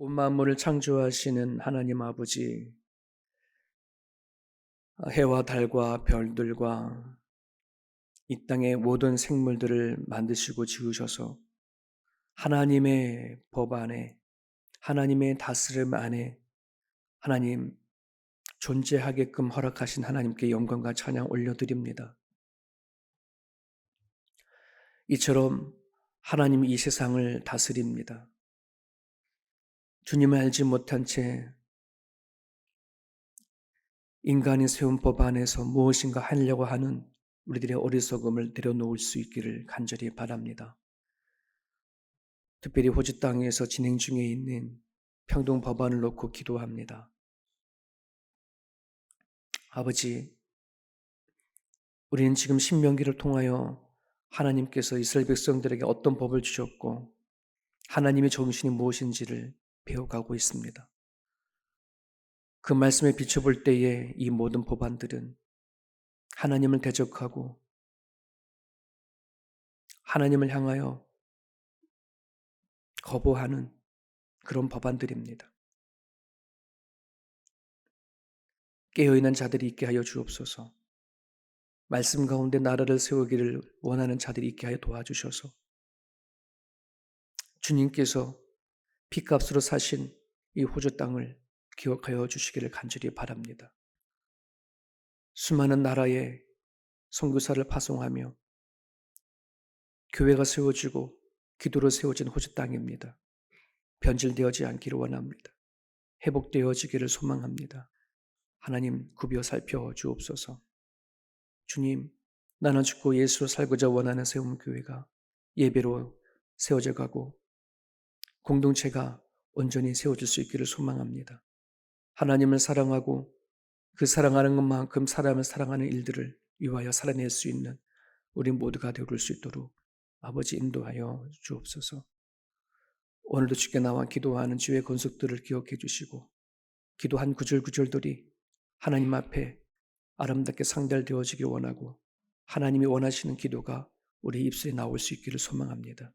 온 만물을 창조하시는 하나님 아버지, 해와 달과 별들과 이 땅의 모든 생물들을 만드시고 지으셔서 하나님의 법 안에, 하나님의 다스림 안에 하나님 존재하게끔 허락하신 하나님께 영광과 찬양 올려드립니다. 이처럼 하나님이 이 세상을 다스립니다. 주님을 알지 못한 채 인간이 세운 법 안에서 무엇인가 하려고 하는 우리들의 어리석음을 내려놓을 수 있기를 간절히 바랍니다. 특별히 호주 땅에서 진행 중에 있는 평등 법안을 놓고 기도합니다. 아버지, 우리는 지금 신명기를 통하여 하나님께서 이스라엘 백성들에게 어떤 법을 주셨고 하나님의 정신이 무엇인지를 배워가고 있습니다. 그 말씀에 비춰볼 때에 이 모든 법안들은 하나님을 대적하고 하나님을 향하여 거부하는 그런 법안들입니다. 깨어있는 자들이 있게 하여 주옵소서. 말씀 가운데 나라를 세우기를 원하는 자들이 있게 하여 도와주셔서 주님께서 피값으로 사신 이 호주 땅을 기억하여 주시기를 간절히 바랍니다. 수많은 나라에 선교사를 파송하며 교회가 세워지고 기도로 세워진 호주 땅입니다. 변질되어지 않기를 원합니다. 회복되어지기를 소망합니다. 하나님 굽여 살펴 주옵소서. 주님, 나는 죽고 예수로 살고자 원하는 세움 교회가 예배로 세워져 가고 공동체가 온전히 세워질 수 있기를 소망합니다. 하나님을 사랑하고 그 사랑하는 것만큼 사람을 사랑하는 일들을 위하여 살아낼 수 있는 우리 모두가 되어올 수 있도록 아버지 인도하여 주옵소서. 오늘도 주께 나와 기도하는 주의 권속들을 기억해 주시고 기도한 구절구절들이 하나님 앞에 아름답게 상달되어지기 원하고 하나님이 원하시는 기도가 우리 입술에 나올 수 있기를 소망합니다.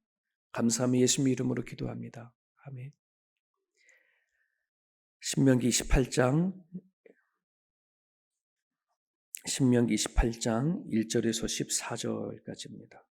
감사하며 예수님의 이름으로 기도합니다. 아멘. 신명기 28장 1절에서 14절까지입니다.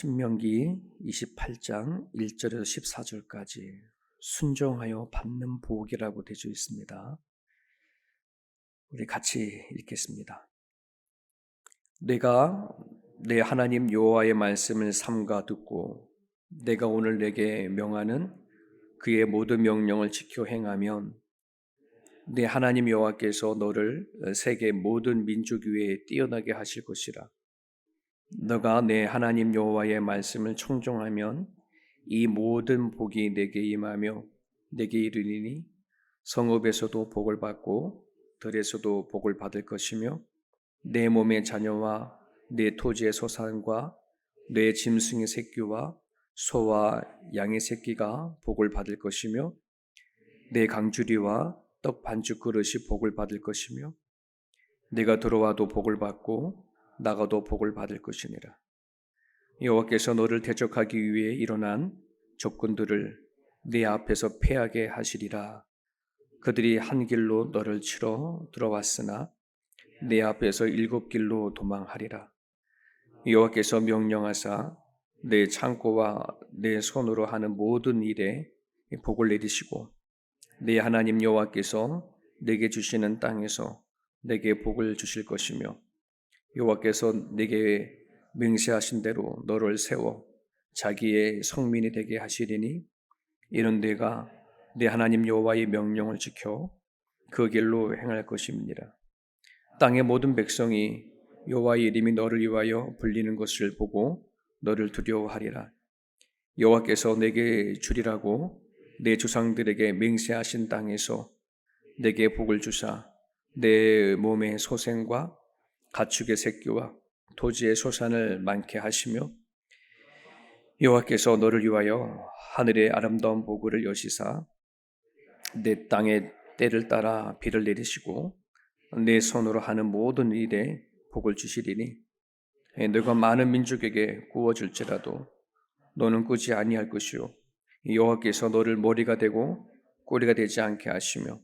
신명기 28장 1절에서 14절까지 순종하여 받는 복이라고 되어 있습니다. 우리 같이 읽겠습니다. 내가 내 하나님 여호와의 말씀을 삼가 듣고 내가 오늘 내게 명하는 그의 모든 명령을 지켜 행하면 내 하나님 여호와께서 너를 세계 모든 민족 위에 뛰어나게 하실 것이라. 너가 내 하나님 여호와의 말씀을 청종하면 이 모든 복이 내게 임하며 내게 이르리니 성읍에서도 복을 받고 들에서도 복을 받을 것이며 내 몸의 자녀와 내 토지의 소산과 내 짐승의 새끼와 소와 양의 새끼가 복을 받을 것이며 내 강주리와 떡 반죽 그릇이 복을 받을 것이며 내가 들어와도 복을 받고 나가도 복을 받을 것이니라. 여호와께서 너를 대적하기 위해 일어난 적군들을 네 앞에서 패하게 하시리라. 그들이 한 길로 너를 치러 들어왔으나 내 앞에서 7길로 도망하리라. 여호와께서 명령하사 내 창고와 내 손으로 하는 모든 일에 복을 내리시고 내 하나님 여호와께서 내게 주시는 땅에서 내게 복을 주실 것이며 여호와께서 내게 맹세하신 대로 너를 세워 자기의 성민이 되게 하시리니 이는 내가 내 하나님 여호와의 명령을 지켜 그 길로 행할 것임이니라. 땅의 모든 백성이 여호와의 이름이 너를 위하여 불리는 것을 보고 너를 두려워하리라. 여호와께서 내게 주리라고 내 조상들에게 맹세하신 땅에서 내게 복을 주사 내 몸의 소생과 가축의 새끼와 토지의 소산을 많게 하시며 여호와께서 너를 위하여 하늘의 아름다운 보고를 여시사 내 땅에 때를 따라 비를 내리시고 내 손으로 하는 모든 일에 복을 주시리니 너가 많은 민족에게 구워줄지라도 너는 꾸지 아니할 것이요 여호와께서 너를 머리가 되고 꼬리가 되지 않게 하시며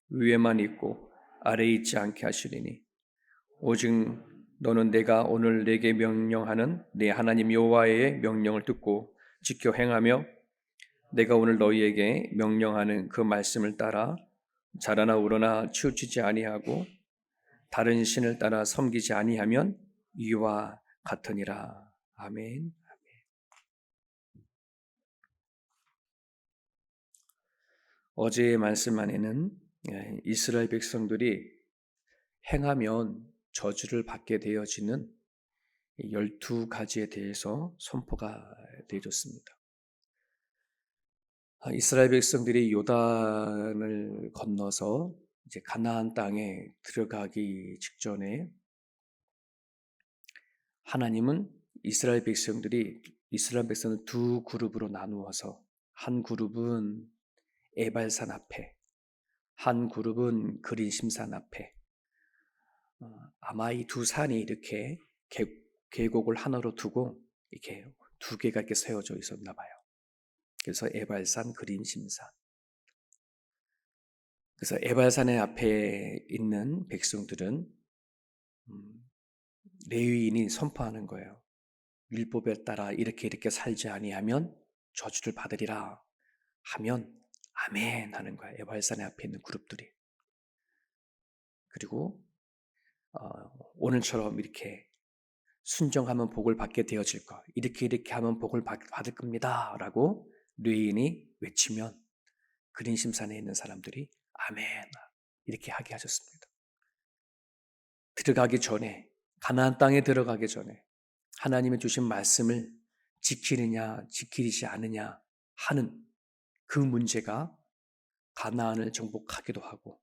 위에만 있고 아래에 있지 않게 하시리니 오직 너는 내가 오늘 내게 명령하는 내 하나님 여호와의 명령을 듣고 지켜 행하며 내가 오늘 너희에게 명령하는 그 말씀을 따라 자라나 우러나 치우치지 아니하고 다른 신을 따라 섬기지 아니하면 이와 같으니라. 아멘. 어제의 말씀 안에는 이스라엘 백성들이 행하면 저주를 받게 되어지는 12가지에 대해서 선포가 되어졌습니다. 이스라엘 백성들이 요단을 건너서 이제 가나안 땅에 들어가기 직전에 하나님은 이스라엘 백성을 두 그룹으로 나누어서 한 그룹은 에발산 앞에, 한 그룹은 그린심산 앞에, 아마 이 두 산이 이렇게 계곡을 하나로 두고 이렇게 두 개가 이렇게 세워져 있었나 봐요. 그래서 에발산, 그린심산. 그래서 에발산의 앞에 있는 백성들은 레위인이 선포하는 거예요. 율법에 따라 이렇게 살지 아니하면 저주를 받으리라 하면 아멘 하는 거예요. 에발산의 앞에 있는 그룹들이. 그리고 오늘처럼 이렇게 순종하면 복을 받게 되어질 것, 이렇게 하면 복을 받을 겁니다 라고 레위인이 외치면 그린심산에 있는 사람들이 아멘 이렇게 하게 하셨습니다. 들어가기 전에, 가나안 땅에 들어가기 전에 하나님의 주신 말씀을 지키느냐 지키지 않느냐 하는 그 문제가 가나안을 정복하기도 하고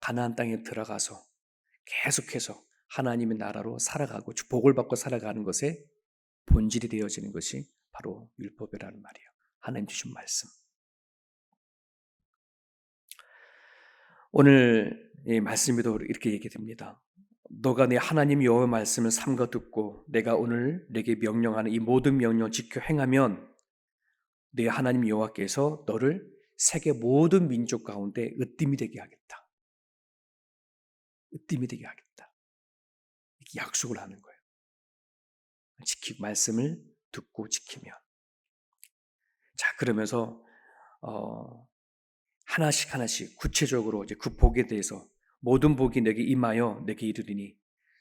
가나안 땅에 들어가서 계속해서 하나님의 나라로 살아가고 복을 받고 살아가는 것에 본질이 되어지는 것이 바로 율법이라는 말이에요. 하나님 주신 말씀. 오늘 이 말씀에도 이렇게 얘기됩니다. 너가 내 하나님 여호와의 말씀을 삼가 듣고 내가 오늘 내게 명령하는 이 모든 명령을 지켜 행하면 내 하나님 여호와께서 너를 세계 모든 민족 가운데 으뜸이 되게 하겠다. 으뜸이 되게 하겠다. 이렇게 약속을 하는 거예요. 말씀을 듣고 지키면. 자, 그러면서 하나씩 구체적으로 이제 그 복에 대해서 모든 복이 내게 임하여 내게 이르리니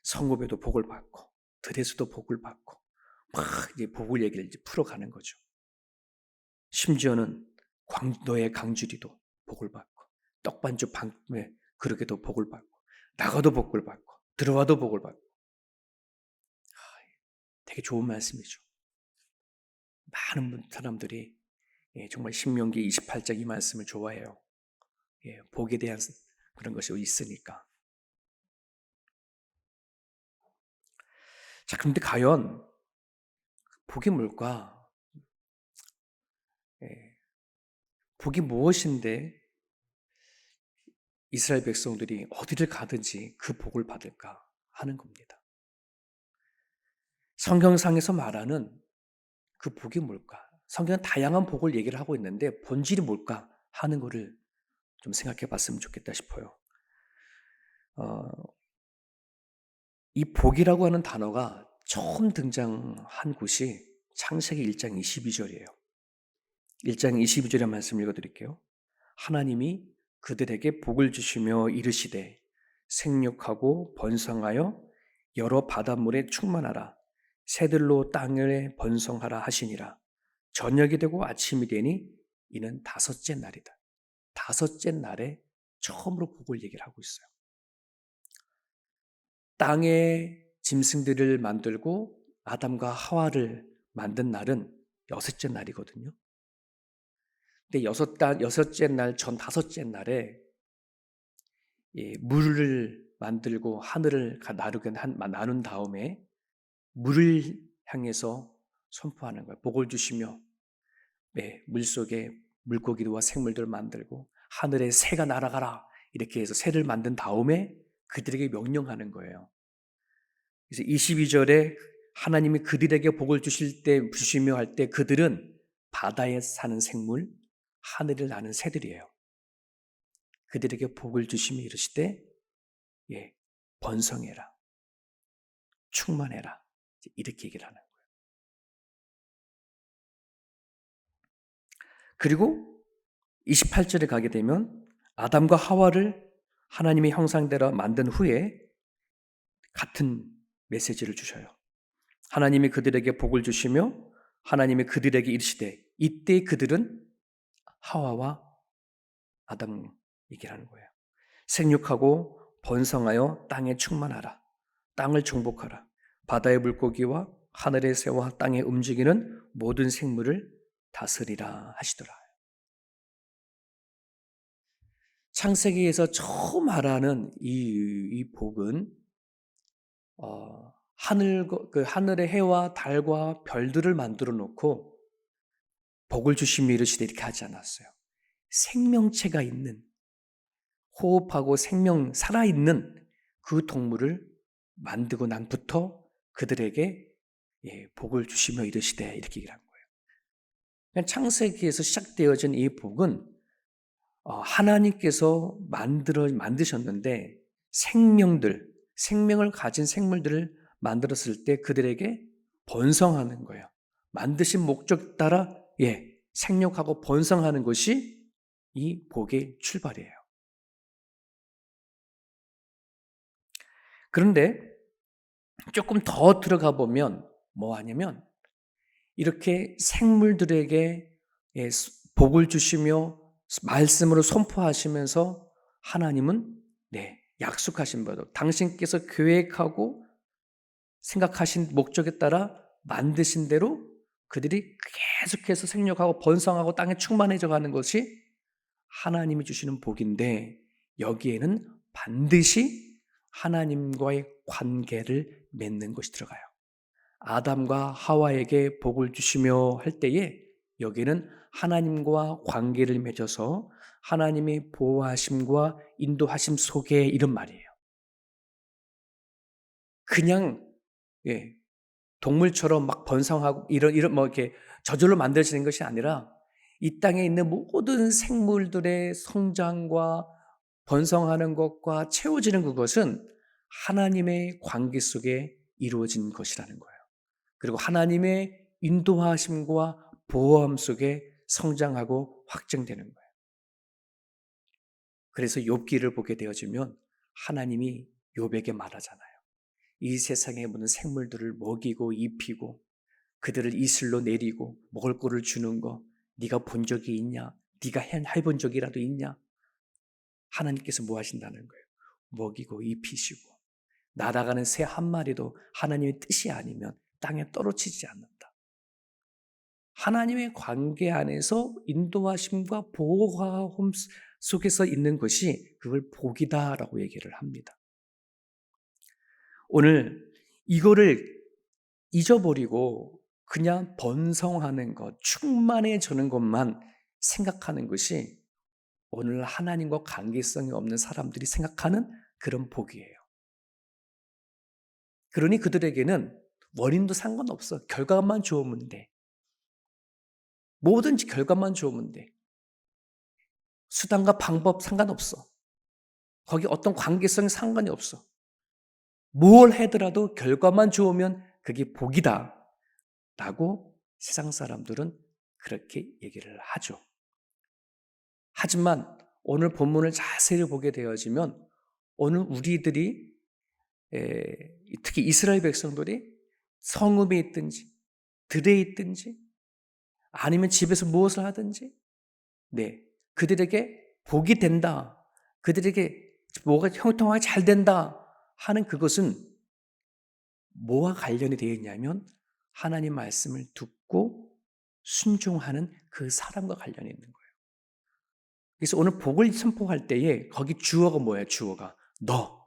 성읍에도 복을 받고 들에서도 복을 받고 막 이제 복을 얘기를 이제 풀어가는 거죠. 심지어는 너의 강주리도 복을 받고 떡반죽 방에 그렇게도 복을 받고 나가도 복을 받고 들어와도 복을 받고 되게 좋은 말씀이죠. 많은 사람들이 정말 신명기 28장 이 말씀을 좋아해요. 복에 대한 그런 것이 있으니까. 자, 그런데 과연 복이 뭘까? 복이 무엇인데 이스라엘 백성들이 어디를 가든지 그 복을 받을까 하는 겁니다. 성경상에서 말하는 그 복이 뭘까? 성경은 다양한 복을 얘기를 하고 있는데 본질이 뭘까 하는 것을 좀 생각해 봤으면 좋겠다 싶어요. 이 복이라고 하는 단어가 처음 등장한 곳이 창세기 1장 22절이에요. 1장 22절의 말씀 읽어드릴게요. 하나님이 그들에게 복을 주시며 이르시되 생육하고 번성하여 여러 바닷물에 충만하라 새들로 땅을 번성하라 하시니라. 저녁이 되고 아침이 되니 이는 다섯째 날이다. 다섯째 날에 처음으로 복을 얘기를 하고 있어요. 땅에 짐승들을 만들고 아담과 하와를 만든 날은 여섯째 날이거든요. 근데 여섯째 날 전 다섯째 날에 물을 만들고 하늘을 나눈 다음에 물을 향해서 선포하는 거예요. 복을 주시며 물속에 물고기와 생물들을 만들고 하늘에 새가 날아가라 이렇게 해서 새를 만든 다음에 그들에게 명령하는 거예요. 그래서 22절에 하나님이 그들에게 복을 주시며 할 때 그들은 바다에 사는 생물, 하늘을 나는 새들이에요. 그들에게 복을 주시며 이르시되 번성해라, 충만해라 이렇게 얘기를 하는 거예요. 그리고 28절에 가게 되면 아담과 하와를 하나님의 형상대로 만든 후에 같은 메시지를 주셔요. 하나님이 그들에게 복을 주시며 하나님이 그들에게 이르시되 이때 그들은 하와와 아담 얘기를 하는 거예요. 생육하고 번성하여 땅에 충만하라. 땅을 정복하라. 바다의 물고기와 하늘의 새와 땅에 움직이는 모든 생물을 다스리라 하시더라. 창세기에서 처음 말하는 이 복은 하늘의 해와 달과 별들을 만들어 놓고 복을 주시며 이르시되 이렇게 하지 않았어요. 생명체가 있는, 호흡하고 살아있는 그 동물을 만들고 난부터 그들에게 복을 주시며 이르시되 이렇게 얘기를 한 거예요. 창세기에서 시작되어진 이 복은 하나님께서 만드셨는데 생명을 가진 생물들을 만들었을 때 그들에게 번성하는 거예요. 만드신 목적 따라 생육하고 번성하는 것이 이 복의 출발이에요. 그런데 조금 더 들어가 보면 뭐 하냐면 이렇게 생물들에게 복을 주시며 말씀으로 선포하시면서 하나님은 약속하신 바로 당신께서 계획하고 생각하신 목적에 따라 만드신 대로 그들이 계속해서 생육하고 번성하고 땅에 충만해져 가는 것이 하나님이 주시는 복인데 여기에는 반드시 하나님과의 관계를 맺는 것이 들어가요. 아담과 하와에게 복을 주시며 할 때에 여기는 하나님과 관계를 맺어서 하나님의 보호하심과 인도하심 속에 이런 말이에요. 그냥 동물처럼 막 번성하고 이런 이렇게 저절로 만들어지는 것이 아니라 이 땅에 있는 모든 생물들의 성장과 번성하는 것과 채워지는 그것은 하나님의 관계 속에 이루어진 것이라는 거예요. 그리고 하나님의 인도하심과 보호함 속에 성장하고 확증되는 거예요. 그래서 욥기를 보게 되어지면 하나님이 욥에게 말하잖아요. 이 세상의 모든 생물들을 먹이고 입히고 그들을 이슬로 내리고 먹을 거를 주는 거 네가 본 적이 있냐? 네가 해본 적이라도 있냐? 하나님께서 뭐 하신다는 거예요? 먹이고 입히시고 날아가는 새 한 마리도 하나님의 뜻이 아니면 땅에 떨어지지 않는다. 하나님의 관계 안에서 인도하심과 보호함 속에서 있는 것이 그걸 복이다라고 얘기를 합니다. 오늘 이거를 잊어버리고 그냥 번성하는 것, 충만해지는 것만 생각하는 것이 오늘 하나님과 관계성이 없는 사람들이 생각하는 그런 복이에요. 그러니 그들에게는 원인도 상관없어. 결과만 좋으면 돼. 뭐든지 결과만 좋으면 돼. 수단과 방법 상관없어. 거기 어떤 관계성이 상관이 없어. 뭘 하더라도 결과만 좋으면 그게 복이다 라고 세상 사람들은 그렇게 얘기를 하죠. 하지만 오늘 본문을 자세히 보게 되어지면 오늘 우리들이 특히 이스라엘 백성들이 성읍에 있든지 들에 있든지 아니면 집에서 무엇을 하든지 그들에게 복이 된다. 그들에게 뭐가 형통하게 잘 된다 하는 그것은 뭐와 관련이 되어 있냐면 하나님 말씀을 듣고 순종하는 그 사람과 관련이 있는 거예요. 그래서 오늘 복을 선포할 때에 거기 주어가 뭐예요? 주어가 너.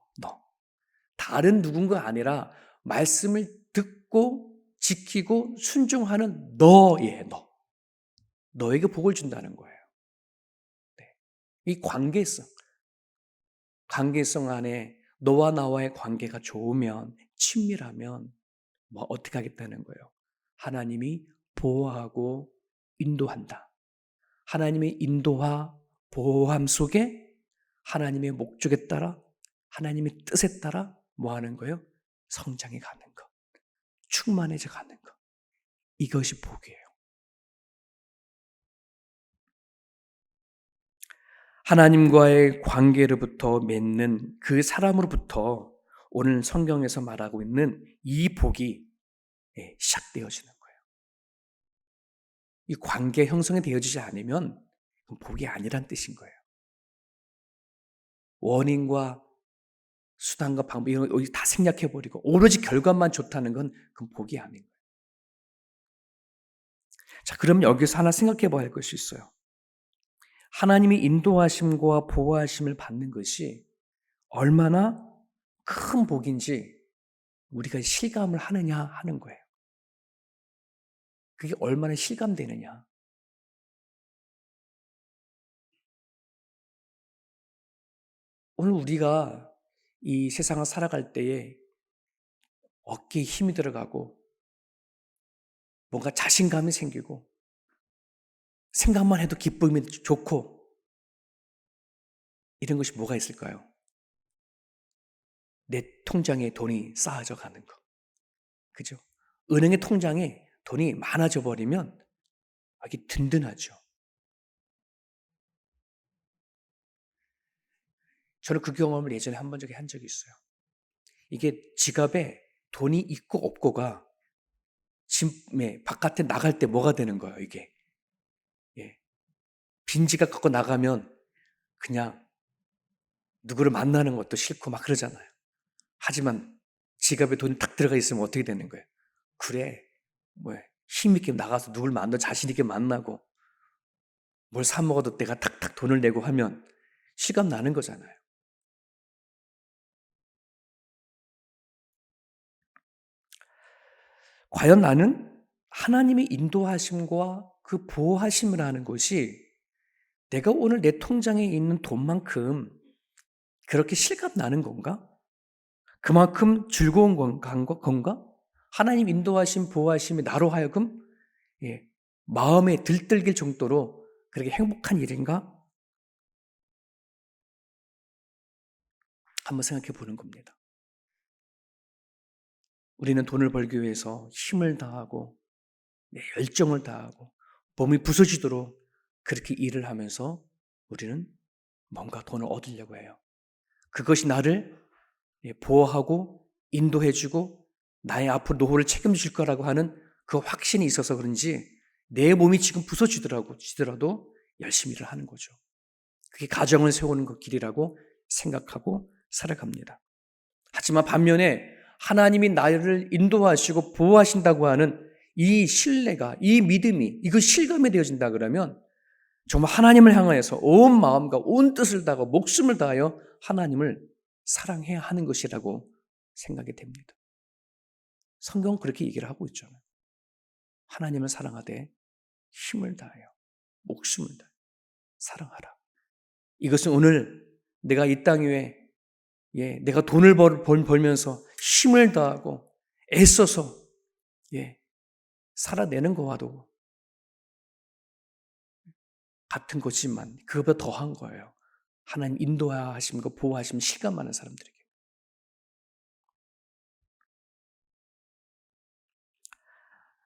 다른 누군가 아니라 말씀을 듣고 지키고 순종하는 너의 너에게 복을 준다는 거예요. 네. 이 관계성 안에 너와 나와의 관계가 좋으면, 친밀하면 뭐 어떻게 하겠다는 거예요? 하나님이 보호하고 인도한다. 하나님의 인도와 보호함 속에 하나님의 목적에 따라, 하나님의 뜻에 따라 뭐 하는 거예요? 성장해 가는 것, 충만해져 가는 것. 이것이 복이에요. 하나님과의 관계로부터 맺는 그 사람으로부터 오늘 성경에서 말하고 있는 이 복이 시작되어지는 거예요. 이 관계 형성이 되어지지 않으면 복이 아니란 뜻인 거예요. 원인과 수단과 방법 이런 거 다 생략해버리고 오로지 결과만 좋다는 건 그건 복이 아닌 거예요. 자, 그럼 여기서 하나 생각해 봐야 할 것이 있어요. 하나님이 인도하심과 보호하심을 받는 것이 얼마나 큰 복인지 우리가 실감을 하느냐 하는 거예요. 그게 얼마나 실감되느냐. 오늘 우리가 이 세상을 살아갈 때에 어깨에 힘이 들어가고 뭔가 자신감이 생기고 생각만 해도 기쁨이 좋고 이런 것이 뭐가 있을까요? 내 통장에 돈이 쌓아져 가는 거. 그죠? 은행의 통장에 돈이 많아져 버리면 이게 든든하죠. 저는 그 경험을 예전에 한 적이 있어요. 이게 지갑에 돈이 있고 없고가 짐에 바깥에 나갈 때 뭐가 되는 거예요, 이게. 예. 빈 지갑 갖고 나가면 그냥 누구를 만나는 것도 싫고 막 그러잖아요. 하지만 지갑에 돈이 탁 들어가 있으면 어떻게 되는 거예요? 그래, 뭐 힘있게 나가서 누굴 만나 자신있게 만나고 뭘 사 먹어도 내가 탁탁 돈을 내고 하면 실감 나는 거잖아요. 과연 나는 하나님의 인도하심과 그 보호하심을 하는 것이 내가 오늘 내 통장에 있는 돈만큼 그렇게 실감 나는 건가? 그만큼 즐거운 건가? 하나님 인도하심, 보호하심이 나로 하여금 마음에 들뜰길 정도로 그렇게 행복한 일인가? 한번 생각해 보는 겁니다. 우리는 돈을 벌기 위해서 힘을 다하고 열정을 다하고 몸이 부서지도록 그렇게 일을 하면서 우리는 뭔가 돈을 얻으려고 해요. 그것이 나를 보호하고 인도해주고 나의 앞으로 노후를 책임질 거라고 하는 그 확신이 있어서 그런지 내 몸이 지금 부서지더라도 열심히 일을 하는 거죠. 그게 가정을 세우는 그 길이라고 생각하고 살아갑니다. 하지만 반면에 하나님이 나를 인도하시고 보호하신다고 하는 이 신뢰가, 이 믿음이, 이거 실감이 되어진다 그러면 정말 하나님을 향하여서 온 마음과 온 뜻을 다하고 목숨을 다하여 하나님을 사랑해야 하는 것이라고 생각이 됩니다. 성경은 그렇게 얘기를 하고 있잖아요. 하나님을 사랑하되 힘을 다하여 목숨을 다하여 사랑하라. 이것은 오늘 내가 이 땅 위에 내가 돈을 벌면서 힘을 다하고 애써서 살아내는 거와도 같은 것이지만 그것보다 더한 거예요. 하나님 인도하심과 보호하심 실감하는 사람들에게.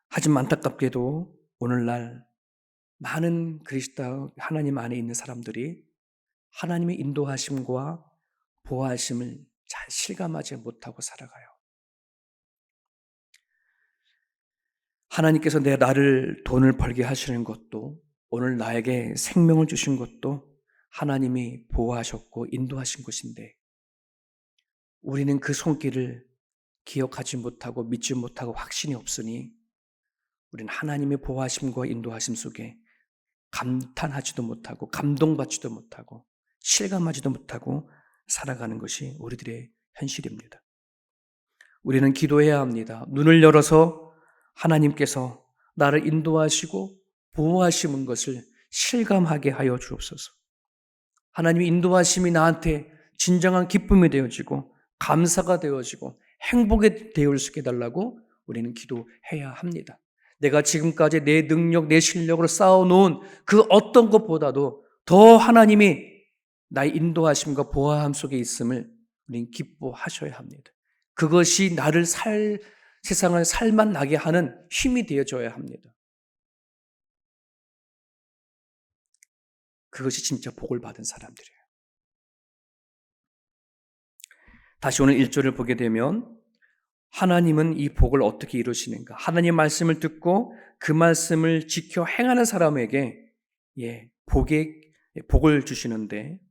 하지만 안타깝게도 오늘날 많은 그리스도 하나님 안에 있는 사람들이 하나님의 인도하심과 보호하심을 잘 실감하지 못하고 살아가요. 하나님께서 나를 돈을 벌게 하시는 것도 오늘 나에게 생명을 주신 것도 하나님이 보호하셨고 인도하신 것인데 우리는 그 손길을 기억하지 못하고 믿지 못하고 확신이 없으니 우리는 하나님의 보호하심과 인도하심 속에 감탄하지도 못하고 감동받지도 못하고 실감하지도 못하고 살아가는 것이 우리들의 현실입니다. 우리는 기도해야 합니다. 눈을 열어서 하나님께서 나를 인도하시고 보호하시는 것을 실감하게 하여 주옵소서. 하나님의 인도하심이 나한테 진정한 기쁨이 되어지고 감사가 되어지고 행복이 되어 수 있게 해달라고 우리는 기도해야 합니다. 내가 지금까지 내 능력, 내 실력으로 쌓아놓은 그 어떤 것보다도 더 하나님이 나의 인도하심과 보호함 속에 있음을 우리는 기뻐하셔야 합니다. 그것이 나를 세상을 살만 나게 하는 힘이 되어줘야 합니다. 그것이 진짜 복을 받은 사람들이에요. 다시 오늘 1절을 보게 되면 하나님은 이 복을 어떻게 이루시는가? 하나님 말씀을 듣고 그 말씀을 지켜 행하는 사람에게 복을 주시는데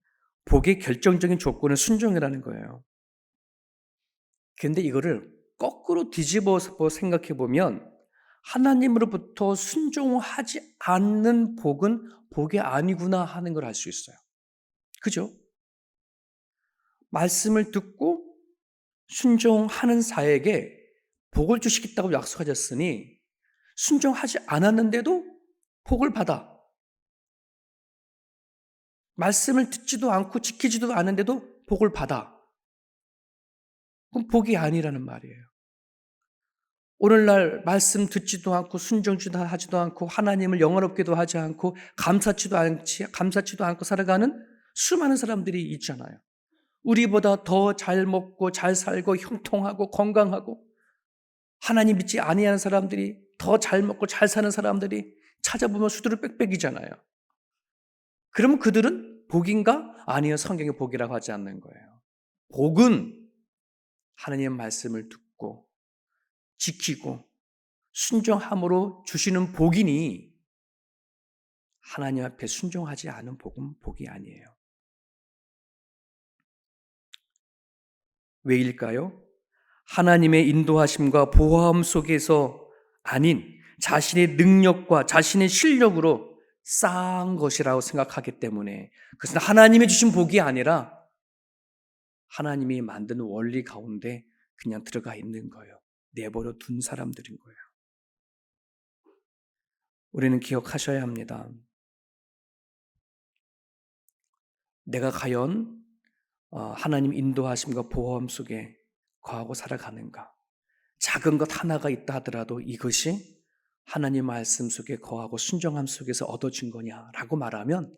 복의 결정적인 조건은 순종이라는 거예요. 그런데 이거를 거꾸로 뒤집어서 생각해 보면 하나님으로부터 순종하지 않는 복은 복이 아니구나 하는 걸 알 수 있어요. 그죠? 말씀을 듣고 순종하는 자에게 복을 주시겠다고 약속하셨으니 순종하지 않았는데도 복을 받아. 말씀을 듣지도 않고 지키지도 않은데도 복을 받아. 그럼 복이 아니라는 말이에요. 오늘날 말씀 듣지도 않고 순종지도 하지도 않고 하나님을 영원롭게도 하지 않고 감사치도 않고 살아가는 수많은 사람들이 있잖아요. 우리보다 더 잘 먹고 잘 살고 형통하고 건강하고 하나님 믿지 아니하는 사람들이 더 잘 먹고 잘 사는 사람들이 찾아보면 수두룩 빽빽이잖아요. 그러면 그들은 복인가? 아니요, 성경의 복이라고 하지 않는 거예요. 복은 하나님의 말씀을 듣고 지키고 순종함으로 주시는 복이니 하나님 앞에 순종하지 않은 복은 복이 아니에요. 왜일까요? 하나님의 인도하심과 보호함 속에서 아닌 자신의 능력과 자신의 실력으로 쌓은 것이라고 생각하기 때문에 그것은 하나님이 주신 복이 아니라 하나님이 만든 원리 가운데 그냥 들어가 있는 거예요. 내버려 둔 사람들인 거예요. 우리는 기억하셔야 합니다. 내가 과연 하나님 인도하심과 보호함 속에 거하고 살아가는가? 작은 것 하나가 있다 하더라도 이것이 하나님 말씀 속에 거하고 순종함 속에서 얻어진 거냐라고 말하면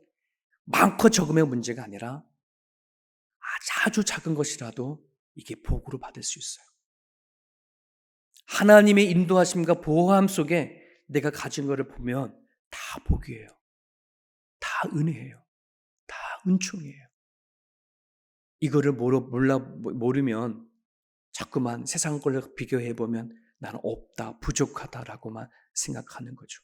많고 적음의 문제가 아니라 아주 작은 것이라도 이게 복으로 받을 수 있어요. 하나님의 인도하심과 보호함 속에 내가 가진 것을 보면 다 복이에요. 다 은혜예요. 다 은총이에요. 이거를 모르면 자꾸만 세상 걸로 비교해보면 나는 없다, 부족하다라고만 생각하는 거죠.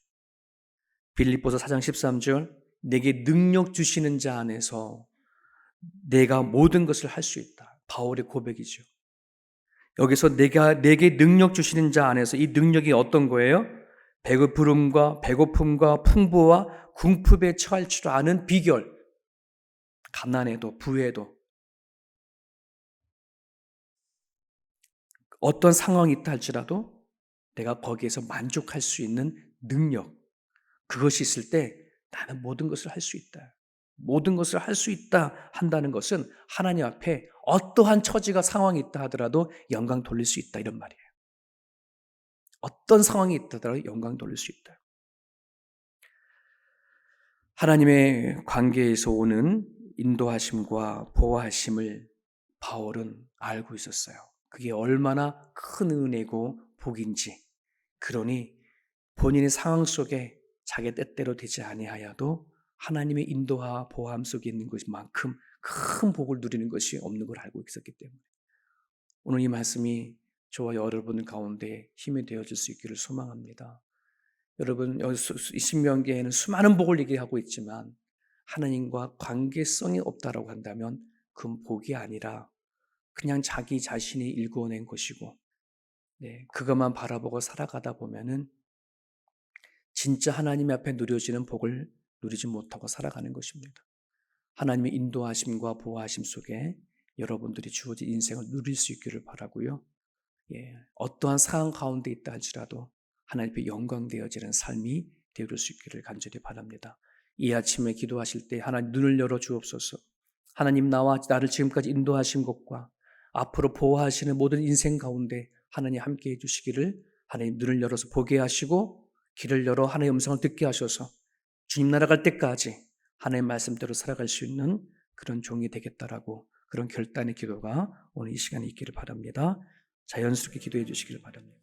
빌립보서 4장 13절 내게 능력 주시는 자 안에서 내가 모든 것을 할 수 있다. 바울의 고백이죠. 여기서 내게 능력 주시는 자 안에서 이 능력이 어떤 거예요? 배고픔과 풍부와 궁핍에 처할 줄 아는 비결. 가난해도 부해도 어떤 상황이 있다 할지라도 내가 거기에서 만족할 수 있는 능력. 그것이 있을 때 나는 모든 것을 할 수 있다. 모든 것을 할 수 있다 한다는 것은 하나님 앞에 어떠한 처지가 상황이 있다 하더라도 영광 돌릴 수 있다 이런 말이에요. 어떤 상황이 있다 하더라도 영광 돌릴 수 있다. 하나님의 관계에서 오는 인도하심과 보호하심을 바울은 알고 있었어요. 그게 얼마나 큰 은혜고 복인지. 그러니 본인의 상황 속에 자기 뜻대로 되지 아니하여도 하나님의 인도와 보호함 속에 있는 것만큼 큰 복을 누리는 것이 없는 걸 알고 있었기 때문에 오늘 이 말씀이 저와 여러분 가운데 힘이 되어질 수 있기를 소망합니다. 여러분, 이 신명기에는 수많은 복을 얘기하고 있지만 하나님과 관계성이 없다라고 한다면 그건 복이 아니라 그냥 자기 자신이 일궈낸 것이고 그것만 바라보고 살아가다 보면은 진짜 하나님 앞에 누려지는 복을 누리지 못하고 살아가는 것입니다. 하나님의 인도하심과 보호하심 속에 여러분들이 주어진 인생을 누릴 수 있기를 바라고요. 어떠한 상황 가운데 있다 할지라도 하나님 앞에 영광되어지는 삶이 되어줄 수 있기를 간절히 바랍니다. 이 아침에 기도하실 때 하나님 눈을 열어 주옵소서. 하나님 나와 나를 지금까지 인도하신 것과 앞으로 보호하시는 모든 인생 가운데 하나님 함께해 주시기를 하나님 눈을 열어서 보게 하시고 귀를 열어 하나님의 음성을 듣게 하셔서 주님 나라 갈 때까지 하나님의 말씀대로 살아갈 수 있는 그런 종이 되겠다라고 그런 결단의 기도가 오늘 이 시간에 있기를 바랍니다. 자연스럽게 기도해 주시기를 바랍니다.